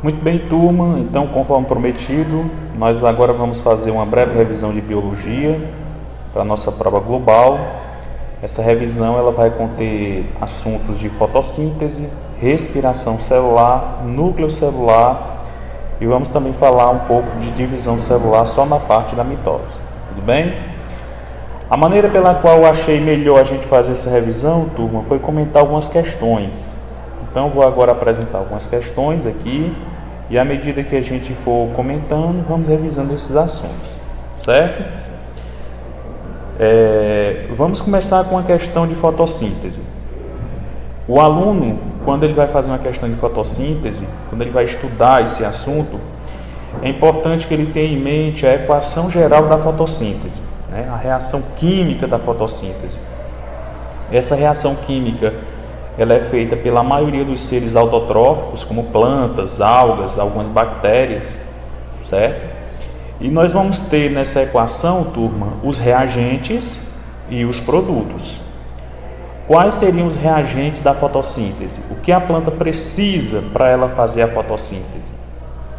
Muito bem, turma. Então, conforme prometido, nós agora vamos fazer uma breve revisão de biologia para a nossa prova global. Essa revisão ela vai conter assuntos de fotossíntese, respiração celular, núcleo celular e vamos também falar um pouco de divisão celular só na parte da mitose. Tudo bem? A maneira pela qual eu achei melhor a gente fazer essa revisão, turma, foi comentar algumas questões. Então, vou agora apresentar algumas questões aqui e à medida que a gente for comentando, vamos revisando esses assuntos, certo? Vamos começar com a questão de fotossíntese. O aluno, quando ele vai fazer uma questão de fotossíntese, quando ele vai estudar esse assunto, é importante que ele tenha em mente a equação geral da fotossíntese, né? A reação química da fotossíntese. Essa reação química ela é feita pela maioria dos seres autotróficos, como plantas, algas, algumas bactérias, certo? E nós vamos ter nessa equação, turma, os reagentes e os produtos. Quais seriam os reagentes da fotossíntese? O que a planta precisa para ela fazer a fotossíntese?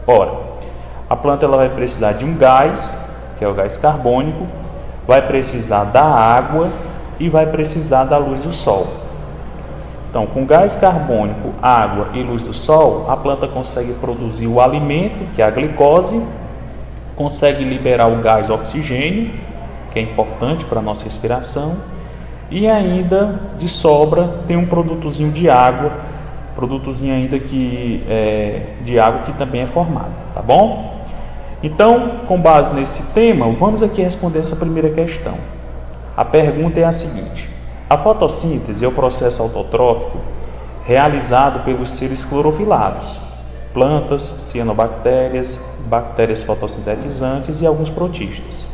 Ora, a planta ela vai precisar de um gás, que é o gás carbônico, vai precisar da água e vai precisar da luz do sol. Então, com gás carbônico, água e luz do sol, a planta consegue produzir o alimento, que é a glicose, consegue liberar o gás oxigênio, que é importante para a nossa respiração, e ainda de sobra tem um produtozinho de água, de água que também é formado, tá bom? Então, com base nesse tema, vamos aqui responder essa primeira questão. A pergunta é a seguinte: a fotossíntese é o processo autotrófico realizado pelos seres clorofilados, plantas, cianobactérias, bactérias fotossintetizantes e alguns protistas,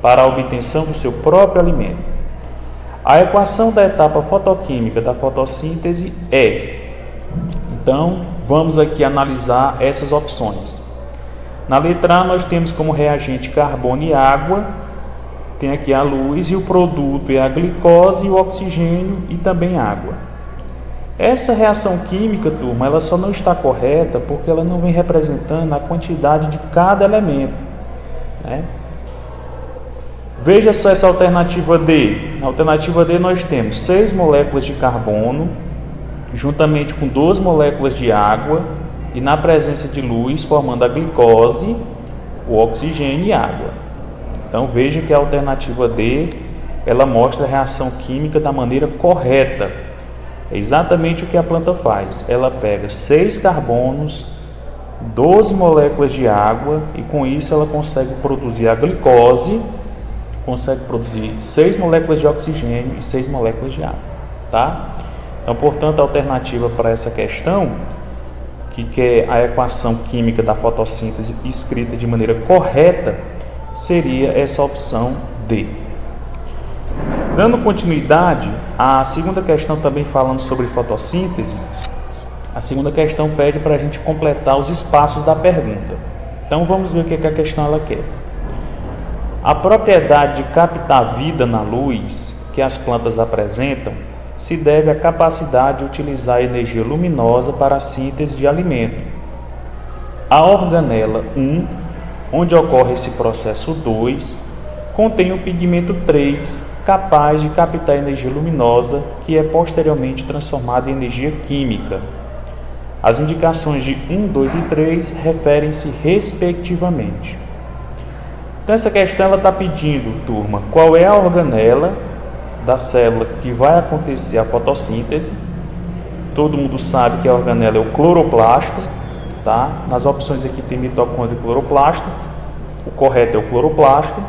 para a obtenção do seu próprio alimento. A equação da etapa fotoquímica da fotossíntese é... Então, vamos aqui analisar essas opções. Na letra A, nós temos como reagente carbono e água, tem aqui a luz, e o produto é a glicose, o oxigênio e também água. Essa reação química, turma, ela só não está correta porque ela não vem representando a quantidade de cada elemento, né? Veja só essa alternativa D. Na alternativa D nós temos 6 moléculas de carbono, juntamente com 12 moléculas de água, e na presença de luz formando a glicose, o oxigênio e água. Então veja que a alternativa D, ela mostra a reação química da maneira correta. É exatamente o que a planta faz. Ela pega 6 carbonos, 12 moléculas de água e com isso ela consegue produzir a glicose, consegue produzir 6 moléculas de oxigênio e 6 moléculas de água, tá? Então, portanto, a alternativa para essa questão, que é a equação química da fotossíntese escrita de maneira correta, seria essa opção D. Dando continuidade, a segunda questão também falando sobre fotossíntese, a segunda questão pede para a gente completar os espaços da pergunta. Então vamos ver o que a questão ela quer. A propriedade de captar vida na luz que as plantas apresentam se deve à capacidade de utilizar a energia luminosa para a síntese de alimento. A organela 1, onde ocorre esse processo 2, contém o pigmento 3, capaz de captar energia luminosa, que é posteriormente transformada em energia química. As indicações de 1, 2 e 3 referem-se respectivamente. Então, essa questão está pedindo, turma, qual é a organela da célula que vai acontecer a fotossíntese. Todo mundo sabe que a organela é o cloroplasto, tá? Nas opções aqui tem mitocôndrio e cloroplasto. O correto é o cloroplasto.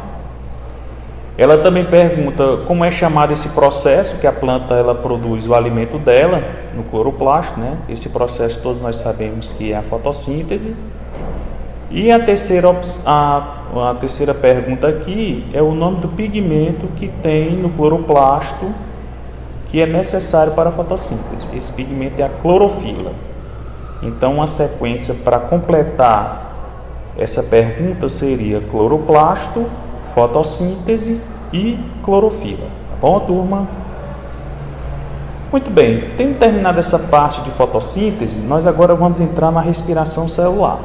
Ela também pergunta como é chamado esse processo que a planta ela produz o alimento dela no cloroplasto, né? Esse processo todos nós sabemos que é a fotossíntese. E a terceira pergunta aqui é o nome do pigmento que tem no cloroplasto que é necessário para a fotossíntese. Esse pigmento é a clorofila. Então, a sequência para completar essa pergunta seria cloroplasto, fotossíntese e clorofila. Tá bom, turma? Muito bem, tendo terminado essa parte de fotossíntese, nós agora vamos entrar na respiração celular.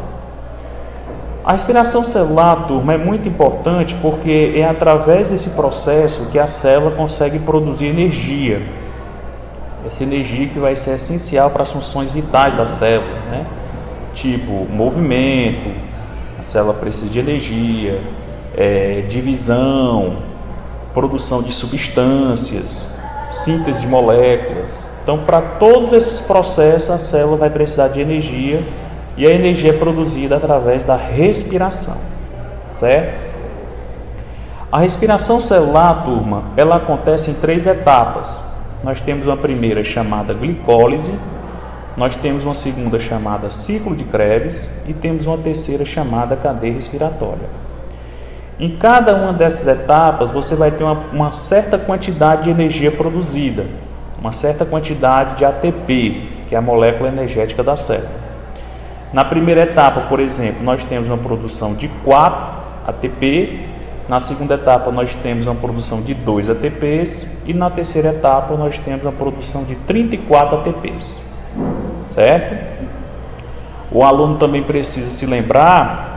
A respiração celular, turma, é muito importante porque é através desse processo que a célula consegue produzir energia. Essa energia que vai ser essencial para as funções vitais da célula, né? Tipo movimento, a célula precisa de energia, divisão, produção de substâncias, síntese de moléculas. Então, para todos esses processos, a célula vai precisar de energia e a energia é produzida através da respiração, certo? A respiração celular, turma, ela acontece em 3 etapas. Nós temos uma primeira chamada glicólise, nós temos uma segunda chamada ciclo de Krebs e temos uma terceira chamada cadeia respiratória. Em cada uma dessas etapas, você vai ter uma certa quantidade de energia produzida, uma certa quantidade de ATP, que é a molécula energética da célula. Na primeira etapa, por exemplo, nós temos uma produção de 4 ATP, na segunda etapa nós temos uma produção de 2 ATPs e na terceira etapa nós temos uma produção de 34 ATPs, certo? O aluno também precisa se lembrar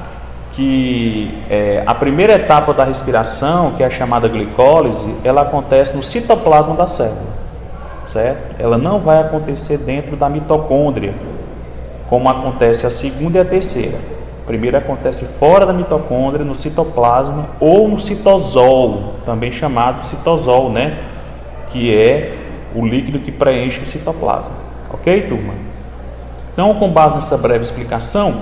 que a primeira etapa da respiração, que é a chamada glicólise, ela acontece no citoplasma da célula, certo? Ela não vai acontecer dentro da mitocôndria, como acontece a segunda e a terceira. A primeira acontece fora da mitocôndria, no citoplasma ou no citosol, também chamado citosol, né? Que é o líquido que preenche o citoplasma. Ok, turma? Então, com base nessa breve explicação,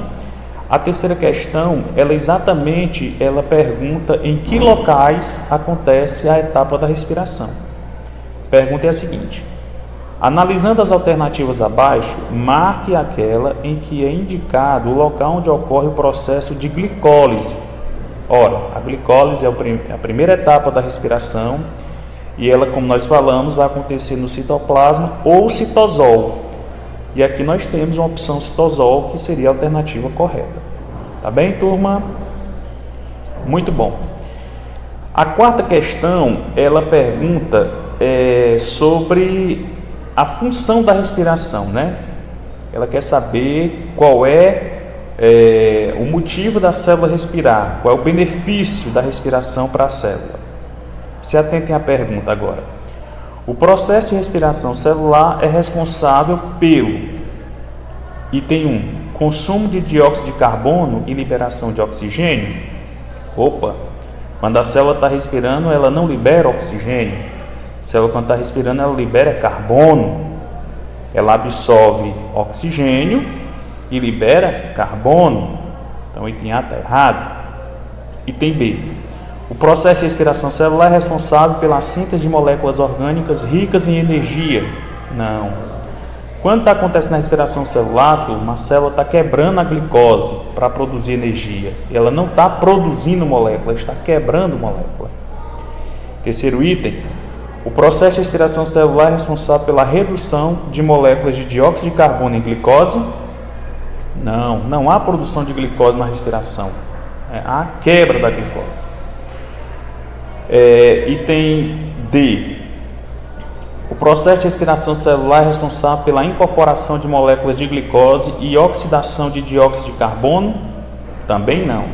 a terceira questão, ela pergunta em que locais acontece a etapa da respiração. A pergunta é a seguinte: analisando as alternativas abaixo, marque aquela em que é indicado o local onde ocorre o processo de glicólise. Ora, a glicólise é a primeira etapa da respiração e ela, como nós falamos, vai acontecer no citoplasma ou citosol. E aqui nós temos uma opção citosol, que seria a alternativa correta. Tá bem, turma? Muito bom. A quarta questão, ela pergunta sobre a função da respiração, né? Ela quer saber qual é o motivo da célula respirar, qual é o benefício da respiração para a célula. Se atentem à pergunta agora. O processo de respiração celular é responsável pelo item 1, consumo de dióxido de carbono e liberação de oxigênio. Opa, quando a célula está respirando, ela não libera oxigênio. A célula, quando está respirando, ela libera carbono. Ela absorve oxigênio e libera carbono. Então, o item A está errado. Item B. O processo de respiração celular é responsável pela síntese de moléculas orgânicas ricas em energia. Não. Quando está acontecendo a respiração celular, turma, a célula está quebrando a glicose para produzir energia. Ela não está produzindo molécula, está quebrando molécula. Terceiro item. O processo de respiração celular é responsável pela redução de moléculas de dióxido de carbono em glicose. Não há produção de glicose na respiração. Há quebra da glicose. Item D. O processo de respiração celular é responsável pela incorporação de moléculas de glicose e oxidação de dióxido de carbono? Também não.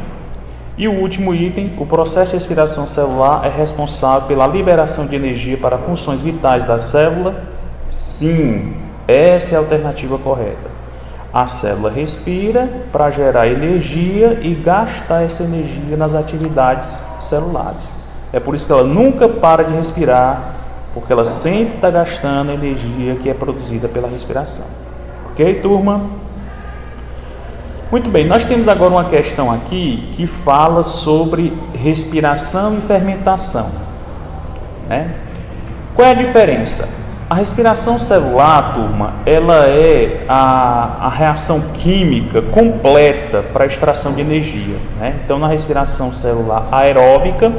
E o último item, o processo de respiração celular é responsável pela liberação de energia para funções vitais da célula? Sim, essa é a alternativa correta. A célula respira para gerar energia e gastar essa energia nas atividades celulares. É por isso que ela nunca para de respirar, porque ela sempre está gastando a energia que é produzida pela respiração. Ok, turma? Muito bem, nós temos agora uma questão aqui que fala sobre respiração e fermentação, né? Qual é a diferença? A respiração celular, turma, ela é a reação química completa para a extração de energia, né? Então, na respiração celular aeróbica,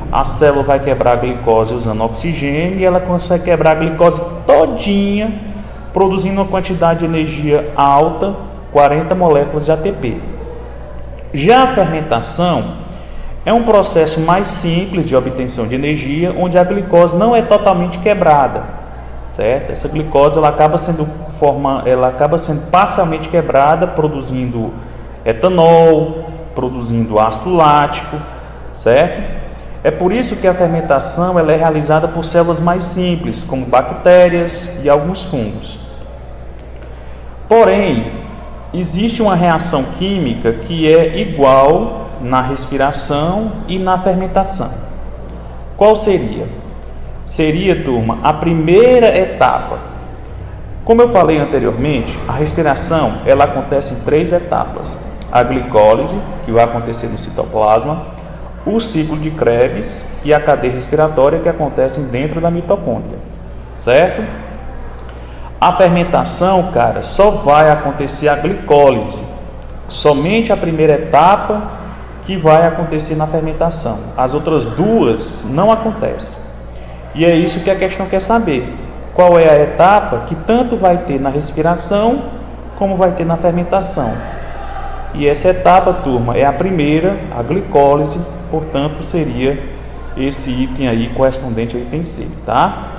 a célula vai quebrar a glicose usando oxigênio e ela consegue quebrar a glicose todinha, produzindo uma quantidade de energia alta, 40 moléculas de ATP. Já a fermentação é um processo mais simples de obtenção de energia, onde a glicose não é totalmente quebrada, certo? Essa glicose ela acaba sendo parcialmente quebrada, produzindo etanol, produzindo ácido lático, certo? É por isso que a fermentação ela é realizada por células mais simples, como bactérias e alguns fungos. Porém, existe uma reação química que é igual na respiração e na fermentação. Qual seria? Seria, turma, a primeira etapa. Como eu falei anteriormente, a respiração ela acontece em 3 etapas. A glicólise, que vai acontecer no citoplasma, o ciclo de Krebs e a cadeia respiratória, que acontecem dentro da mitocôndria, certo? A fermentação, cara, só vai acontecer a glicólise, somente a primeira etapa que vai acontecer na fermentação. As outras 2 não acontecem. E é isso que a questão quer saber. Qual é a etapa que tanto vai ter na respiração como vai ter na fermentação? E essa etapa, turma, é a primeira, a glicólise, portanto, seria esse item aí correspondente ao item C, tá?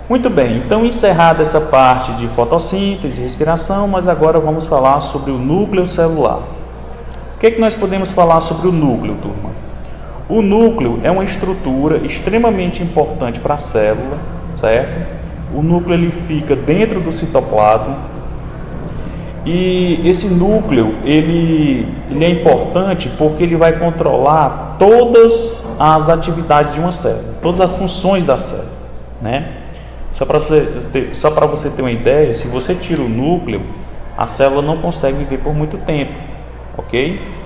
Muito bem, então encerrada essa parte de fotossíntese e respiração, mas agora vamos falar sobre o núcleo celular. O que nós podemos falar sobre o núcleo, turma? O núcleo é uma estrutura extremamente importante para a célula, certo? O núcleo ele fica dentro do citoplasma e esse núcleo ele é importante porque ele vai controlar todas as atividades de uma célula, todas as funções da célula, né? Só para você ter uma ideia, se você tira o núcleo, a célula não consegue viver por muito tempo, ok?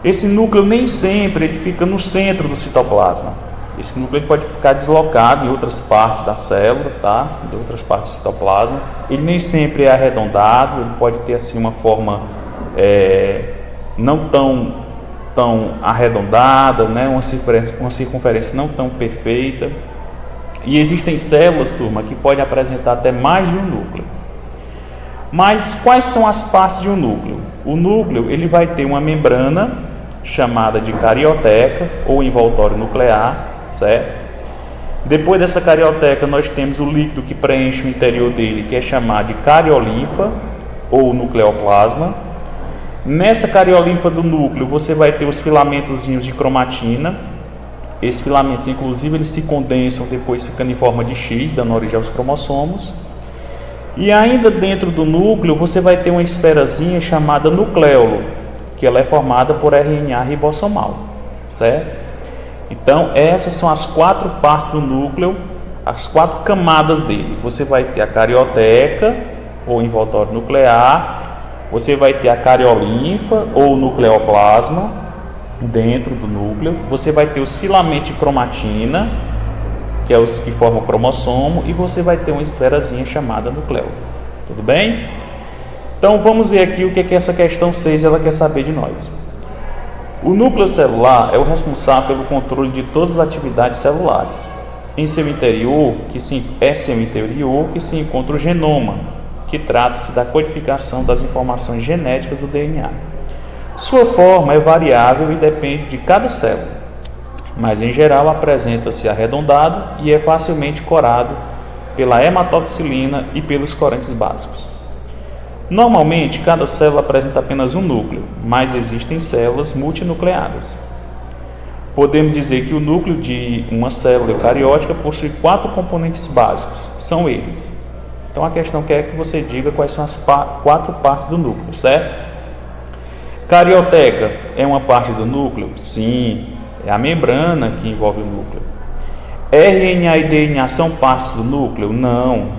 Esse núcleo nem sempre ele fica no centro do citoplasma. Esse núcleo ele pode ficar deslocado em outras partes da célula, tá? Em outras partes do citoplasma. Ele nem sempre é arredondado, ele pode ter assim uma forma não tão arredondada, né? Uma circunferência não tão perfeita. E existem células, turma, que podem apresentar até mais de um núcleo. Mas quais são as partes de um núcleo? O núcleo ele vai ter uma membrana chamada de carioteca ou envoltório nuclear, certo? Depois dessa carioteca nós temos o líquido que preenche o interior dele, que é chamado de cariolinfa ou nucleoplasma. Nessa cariolinfa do núcleo você vai ter os filamentozinhos de cromatina. Esses filamentos, inclusive, eles se condensam, depois ficando em forma de X, dando origem aos cromossomos. E ainda dentro do núcleo, você vai ter uma esferazinha chamada nucleolo, que ela é formada por RNA ribossomal, certo? Então, essas são as 4 partes do núcleo, as 4 camadas dele. Você vai ter a carioteca, ou envoltório nuclear, você vai ter a cariolinfa, ou nucleoplasma, dentro do núcleo, você vai ter os filamentos de cromatina, que é os que formam o cromossomo, e você vai ter uma esferazinha chamada nucleolo. Tudo bem? Então vamos ver aqui o que essa questão 6 ela quer saber de nós. O núcleo celular é o responsável pelo controle de todas as atividades celulares. Em seu interior, que se encontra o genoma, que trata-se da codificação das informações genéticas do DNA. Sua forma é variável e depende de cada célula, mas em geral apresenta-se arredondado e é facilmente corado pela hematoxilina e pelos corantes básicos. Normalmente, cada célula apresenta apenas um núcleo, mas existem células multinucleadas. Podemos dizer que o núcleo de uma célula eucariótica possui 4 componentes básicos, são eles. Então a questão quer que você diga quais são as 4 partes do núcleo, certo? Carioteca é uma parte do núcleo? Sim, é a membrana que envolve o núcleo. RNA e DNA são partes do núcleo? Não.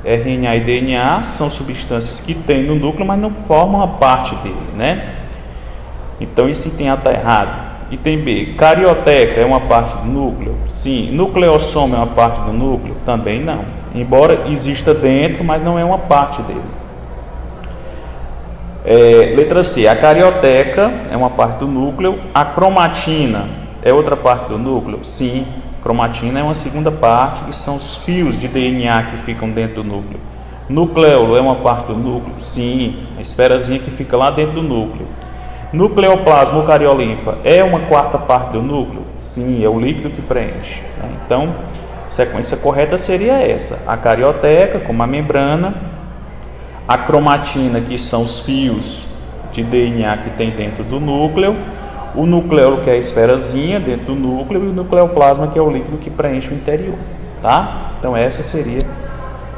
RNA e DNA são substâncias que tem no núcleo, mas não formam a parte dele, né? Então esse item A está errado. Item B, carioteca é uma parte do núcleo? Sim. Nucleossomo é uma parte do núcleo? Também não. Embora exista dentro, mas não é uma parte dele. Letra C, a carioteca é uma parte do núcleo. A cromatina é outra parte do núcleo? Sim, cromatina é uma segunda parte, que são os fios de DNA que ficam dentro do núcleo. Nucleolo é uma parte do núcleo? Sim, a esferazinha que fica lá dentro do núcleo. Nucleoplasma ou cariolinfa é uma quarta parte do núcleo? Sim, é o líquido que preenche. Então, A sequência correta seria essa: a carioteca, como a membrana, a cromatina, que são os fios de DNA que tem dentro do núcleo, o nucleolo, que é a esferazinha dentro do núcleo, e o nucleoplasma, que é o líquido que preenche o interior, tá? Então essa seria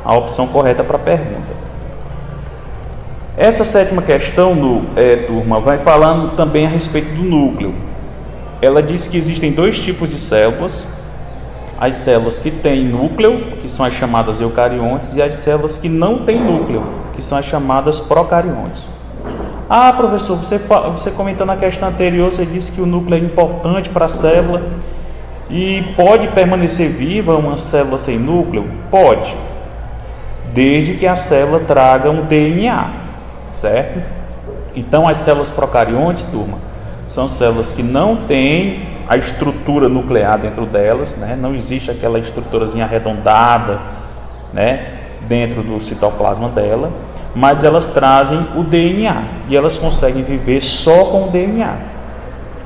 a opção correta para a pergunta. Essa sétima questão, turma, vai falando também a respeito do núcleo. Ela diz que existem dois tipos de células: as células que têm núcleo, que são as chamadas eucariontes, e as células que não têm núcleo, que são as chamadas procariontes. Ah, professor, você comentou na questão anterior, você disse que o núcleo é importante para a célula e pode permanecer viva uma célula sem núcleo? Pode, desde que a célula traga um DNA, certo? Então, as células procariontes, turma, são células que não têm a estrutura nuclear dentro delas, né? Não existe aquela estruturazinha arredondada, né, dentro do citoplasma dela, mas elas trazem o DNA e elas conseguem viver só com o DNA.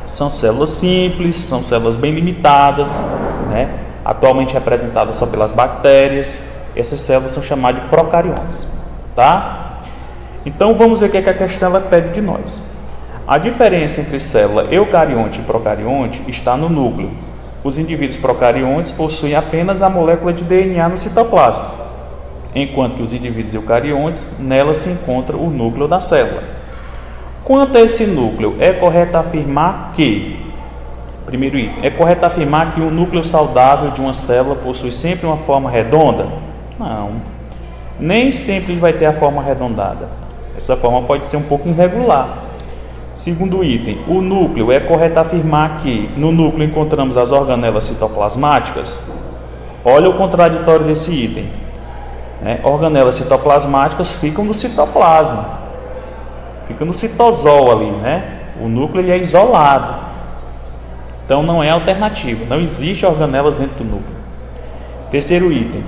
São células simples, são células bem limitadas, né? Atualmente representadas só pelas bactérias. Essas células são chamadas de procariontes, tá? Então vamos ver o que a questão ela pede de nós. A diferença entre célula eucarionte e procarionte está no núcleo. Os indivíduos procariontes possuem apenas a molécula de DNA no citoplasma, enquanto que os indivíduos eucariontes, nela se encontra o núcleo da célula. Quanto a esse núcleo, é correto afirmar que, primeiro item, é correto afirmar que o núcleo saudável de uma célula possui sempre uma forma redonda? Não, nem sempre ele vai ter a forma arredondada. Essa forma pode ser um pouco irregular. Segundo item, o núcleo, é correto afirmar que no núcleo encontramos as organelas citoplasmáticas? Olha o contraditório desse item. Organelas citoplasmáticas ficam no citoplasma, fica no citosol ali, né? O núcleo ele é isolado, então não é alternativa, não existe organelas dentro do núcleo. Terceiro item,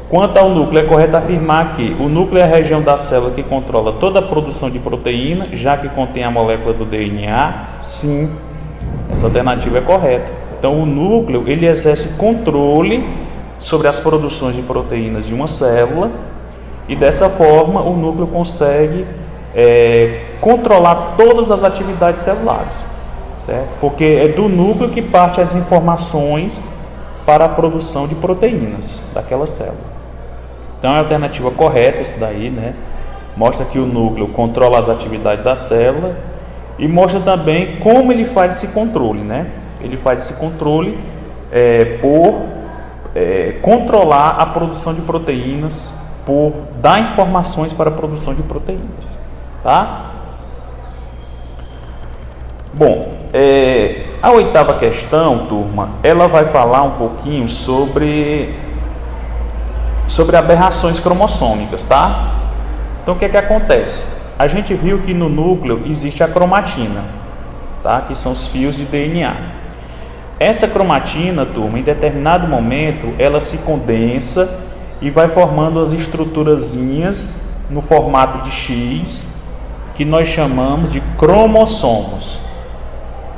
quanto ao núcleo, é correto afirmar que o núcleo é a região da célula que controla toda a produção de proteína, já que contém a molécula do DNA? Sim, essa alternativa é correta. Então o núcleo ele exerce controle sobre as produções de proteínas de uma célula e dessa forma o núcleo consegue controlar todas as atividades celulares, certo? Porque é do núcleo que partem as informações para a produção de proteínas daquela célula. Então é a alternativa correta isso daí, né? Mostra que o núcleo controla as atividades da célula e mostra também como ele faz esse controle, né? Ele faz esse controle por controlar a produção de proteínas, por dar informações para a produção de proteínas, tá? Bom, a oitava questão, turma, ela vai falar um pouquinho sobre aberrações cromossômicas, tá? Então o que acontece? A gente viu que no núcleo existe a cromatina, tá? Que são os fios de DNA. Essa cromatina, turma, em determinado momento, ela se condensa e vai formando as estruturazinhas no formato de X, que nós chamamos de cromossomos,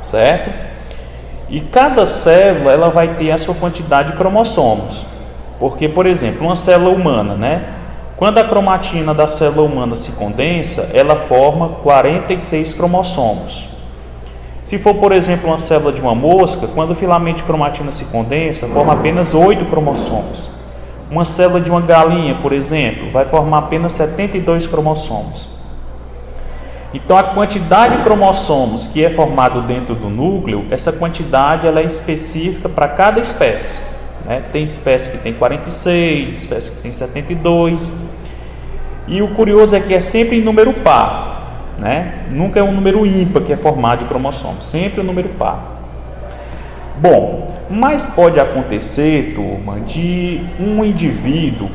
certo? E cada célula, ela vai ter a sua quantidade de cromossomos. Porque, por exemplo, uma célula humana, né? Quando a cromatina da célula humana se condensa, ela forma 46 cromossomos. Se for, por exemplo, uma célula de uma mosca, quando o filamento de cromatina se condensa, forma apenas 8 cromossomos. Uma célula de uma galinha, por exemplo, vai formar apenas 72 cromossomos. Então, a quantidade de cromossomos que é formado dentro do núcleo, essa quantidade ela é específica para cada espécie, né? Tem espécie que tem 46, espécie que tem 72. E o curioso é que é sempre em número par, né? Nunca é um número ímpar que é formado de cromossomos, sempre um número par. Bom, mas pode acontecer, turma, de um indivíduo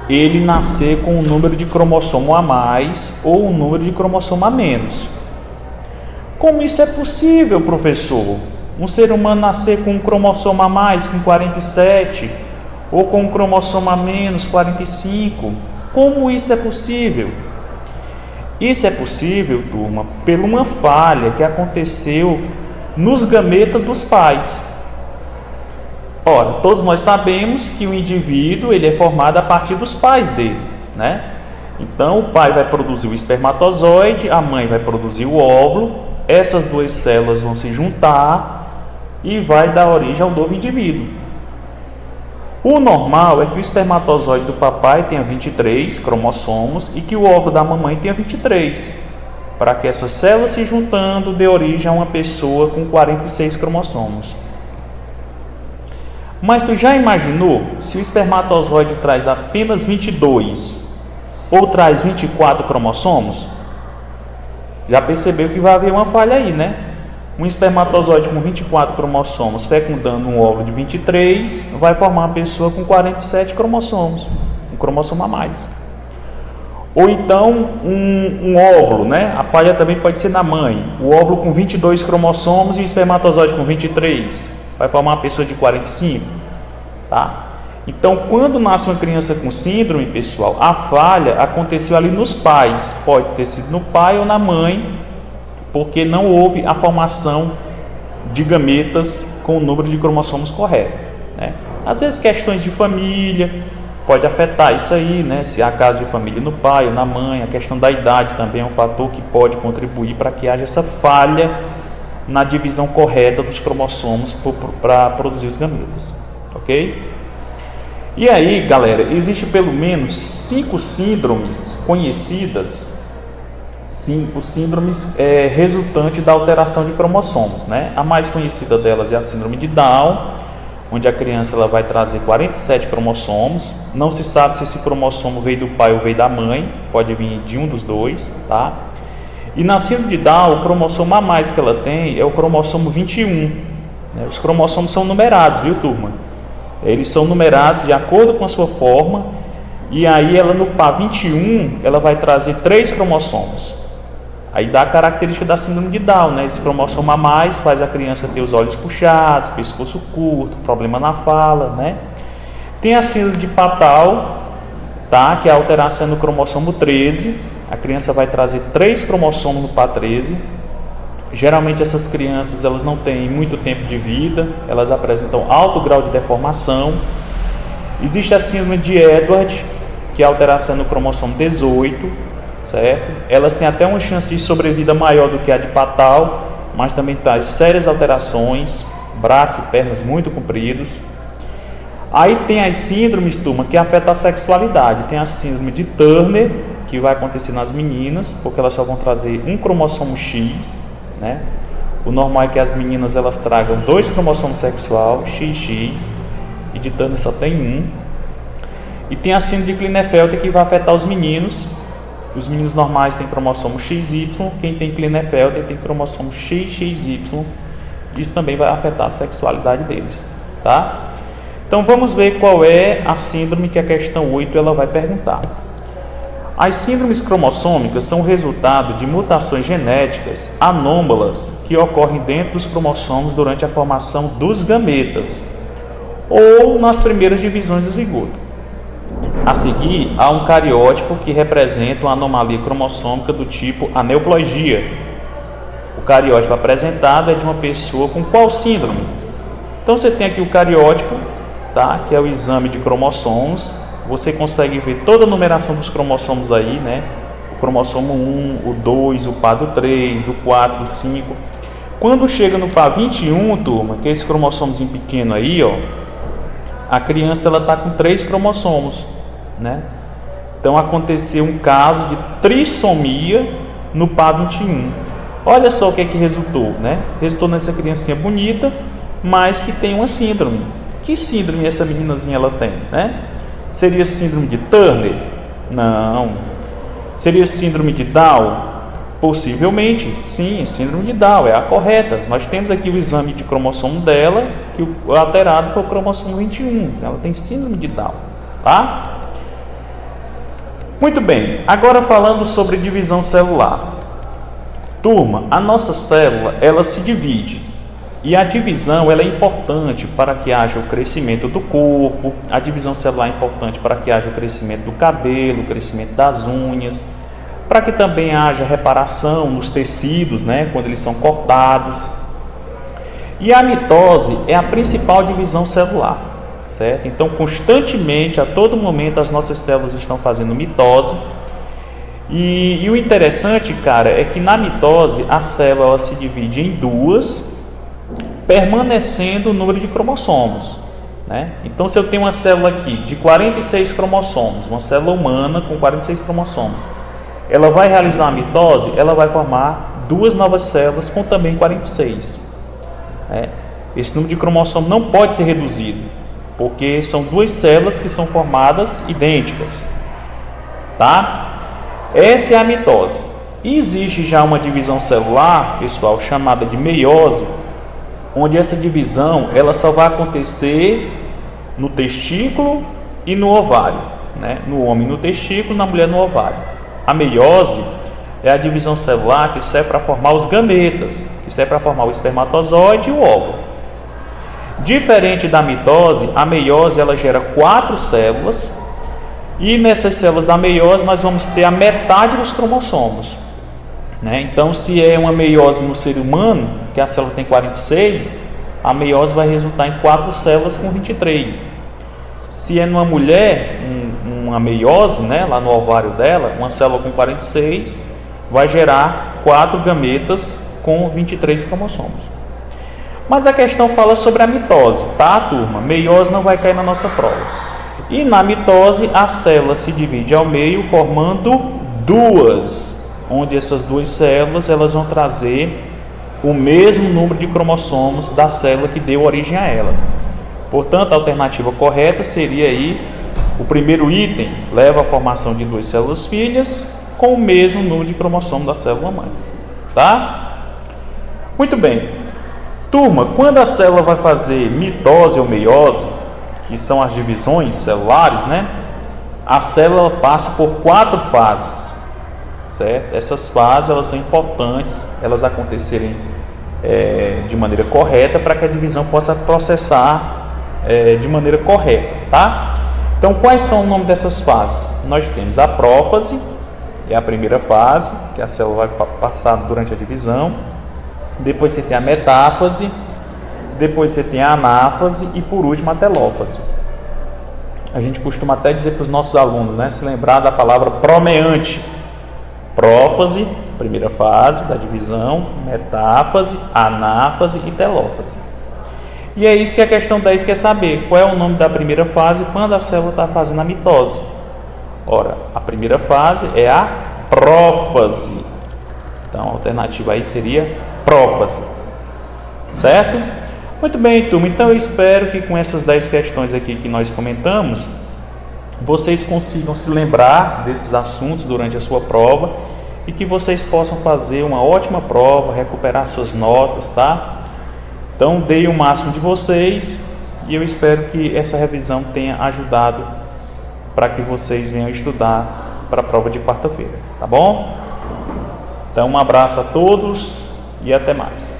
ele nascer com um número de cromossomo a mais ou um número de cromossomo a menos. Como isso é possível, professor? Um ser humano nascer com um cromossomo a mais, com 47, ou com um cromossomo a menos, 45? Como isso é possível? Isso é possível, turma, por uma falha que aconteceu nos gametas dos pais. Ora, todos nós sabemos que o indivíduo ele é formado a partir dos pais dele, né? Então, o pai vai produzir o espermatozoide, a mãe vai produzir o óvulo, essas duas células vão se juntar e vai dar origem ao novo indivíduo. O normal é que o espermatozoide do papai tenha 23 cromossomos e que o óvulo da mamãe tenha 23, para que essas células se juntando dê origem a uma pessoa com 46 cromossomos. Mas tu já imaginou se o espermatozoide traz apenas 22 ou traz 24 cromossomos? Já percebeu que vai haver uma falha aí, né? Um espermatozoide com 24 cromossomos fecundando um óvulo de 23 vai formar uma pessoa com 47 cromossomos, um cromossomo a mais. Ou então um óvulo, né? A falha também pode ser na mãe. O óvulo com 22 cromossomos e o espermatozoide com 23 vai formar uma pessoa de 45, tá? Então, quando nasce uma criança com síndrome, pessoal, a falha aconteceu ali nos pais. Pode ter sido no pai ou na mãe, porque não houve a formação de gametas com o número de cromossomos correto, né? Às vezes questões de família pode afetar isso aí, né? Se há caso de família no pai ou na mãe, a questão da idade também é um fator que pode contribuir para que haja essa falha na divisão correta dos cromossomos para produzir os gametas, ok? E aí, galera, existe pelo menos 5 síndromes conhecidas, 5 síndromes resultantes da alteração de cromossomos, né? A mais conhecida delas é a síndrome de Down, onde a criança ela vai trazer 47 cromossomos. Não se sabe se esse cromossomo veio do pai ou veio da mãe, pode vir de um dos dois, tá? E na síndrome de Down, o cromossomo a mais que ela tem é o cromossomo 21, né? Os cromossomos são numerados, viu, turma? Eles são numerados de acordo com a sua forma, e aí ela no par 21, ela vai trazer 3 cromossomos. Aí dá a característica da síndrome de Down, né? Esse cromossomo a mais faz a criança ter os olhos puxados, pescoço curto, problema na fala, né? Tem a síndrome de Patau, tá? Que é a alteração no cromossomo 13. A criança vai trazer 3 cromossomos no par 13. Geralmente essas crianças elas não têm muito tempo de vida, elas apresentam alto grau de deformação. Existe a síndrome de Edward, que é a alteração no cromossomo 18. Certo? Elas têm até uma chance de sobrevida maior do que a de Patau, mas também traz sérias alterações, braços e pernas muito compridos. Aí tem as síndromes, turma, que afetam a sexualidade. Tem a síndrome de Turner, que vai acontecer nas meninas, porque elas só vão trazer um cromossomo X, né? O normal é que as meninas elas tragam 2 cromossomos sexual, XX, e de Turner só tem um. E tem a síndrome de Klinefelter, que vai afetar os meninos. Os meninos normais têm cromossomo XY, quem tem Klinefelter tem cromossomo XXY. Isso também vai afetar a sexualidade deles, tá? Então vamos ver qual é a síndrome que a questão 8 ela vai perguntar. As síndromes cromossômicas são resultado de mutações genéticas anômalas que ocorrem dentro dos cromossomos durante a formação dos gametas ou nas primeiras divisões do zigoto. A seguir, há um cariótipo que representa uma anomalia cromossômica do tipo aneuploidia. O cariótipo apresentado é de uma pessoa com qual síndrome? Então você tem aqui o cariótipo, tá? Que é o exame de cromossomos. Você consegue ver toda a numeração dos cromossomos aí, né? O cromossomo 1, o 2, o par do 3, do 4, do 5. Quando chega no par 21, turma, que é esse cromossomozinho pequeno aí, ó, a criança ela está com 3 cromossomos, né? Então aconteceu um caso de trissomia no par 21. Olha só o que é que resultou, né? Resultou nessa criancinha bonita, mas que tem uma síndrome. Que síndrome essa meninazinha ela tem, né? Seria síndrome de Turner? Não. Seria síndrome de Down? Possivelmente, sim, síndrome de Down é a correta. Nós temos aqui o exame de cromossomo dela, que o alterado foi o cromossomo 21. Ela tem síndrome de Down, tá? Muito bem, agora falando sobre divisão celular. Turma, a nossa célula, ela se divide. E a divisão ela é importante para que haja o crescimento do corpo, a divisão celular é importante para que haja o crescimento do cabelo, o crescimento das unhas, para que também haja reparação nos tecidos, né, quando eles são cortados. E a mitose é a principal divisão celular, certo? Então, constantemente, a todo momento, as nossas células estão fazendo mitose. E o interessante, cara, é que na mitose a célula se divide em duas, permanecendo o número de cromossomos, né? Então, se eu tenho uma célula aqui de 46 cromossomos, uma célula humana com 46 cromossomos, ela vai realizar a mitose, ela vai formar duas novas células com também 46. Né? Esse número de cromossomos não pode ser reduzido, porque são duas células que são formadas idênticas, tá? Essa é a mitose. Existe já uma divisão celular, pessoal, chamada de meiose, onde essa divisão ela só vai acontecer no testículo e no ovário, né? No homem no testículo, na mulher no ovário. A meiose é a divisão celular que serve para formar os gametas, que serve para formar o espermatozoide e o óvulo. Diferente da mitose, a meiose ela gera 4 células, e nessas células da meiose nós vamos ter a metade dos cromossomos, né? Então, se é uma meiose no ser humano, que a célula tem 46, a meiose vai resultar em 4 células com 23. Se é numa mulher, uma meiose, né, lá no ovário dela, uma célula com 46 vai gerar 4 gametas com 23 cromossomos. Mas a questão fala sobre a mitose, tá, turma? Meiose não vai cair na nossa prova. E na mitose, a célula se divide ao meio, formando duas, onde essas duas células elas vão trazer o mesmo número de cromossomos da célula que deu origem a elas. Portanto, a alternativa correta seria aí, o primeiro item leva à formação de duas células filhas com o mesmo número de cromossomos da célula mãe, tá? Muito bem. Turma, quando a célula vai fazer mitose ou meiose, que são as divisões celulares, né? A célula passa por 4 fases, certo? Essas fases elas são importantes, elas acontecerem de maneira correta para que a divisão possa processar de maneira correta, tá? Então, quais são o nome dessas fases? Nós temos a prófase, é a primeira fase, que a célula vai passar durante a divisão. Depois você tem a metáfase, depois você tem a anáfase e por último a telófase. A gente costuma até dizer para os nossos alunos, né, se lembrar da palavra promeante. Prófase, primeira fase da divisão, metáfase, anáfase e telófase. E é isso que a questão 10 quer saber, qual é o nome da primeira fase quando a célula está fazendo a mitose. Ora, a primeira fase é a prófase. Então a alternativa aí seria prófase, certo? Muito bem, turma, então eu espero que com essas 10 questões aqui que nós comentamos, vocês consigam se lembrar desses assuntos durante a sua prova e que vocês possam fazer uma ótima prova, recuperar suas notas, tá? Então, dei o máximo de vocês e eu espero que essa revisão tenha ajudado para que vocês venham estudar para a prova de quarta-feira, tá bom? Então, um abraço a todos e até mais.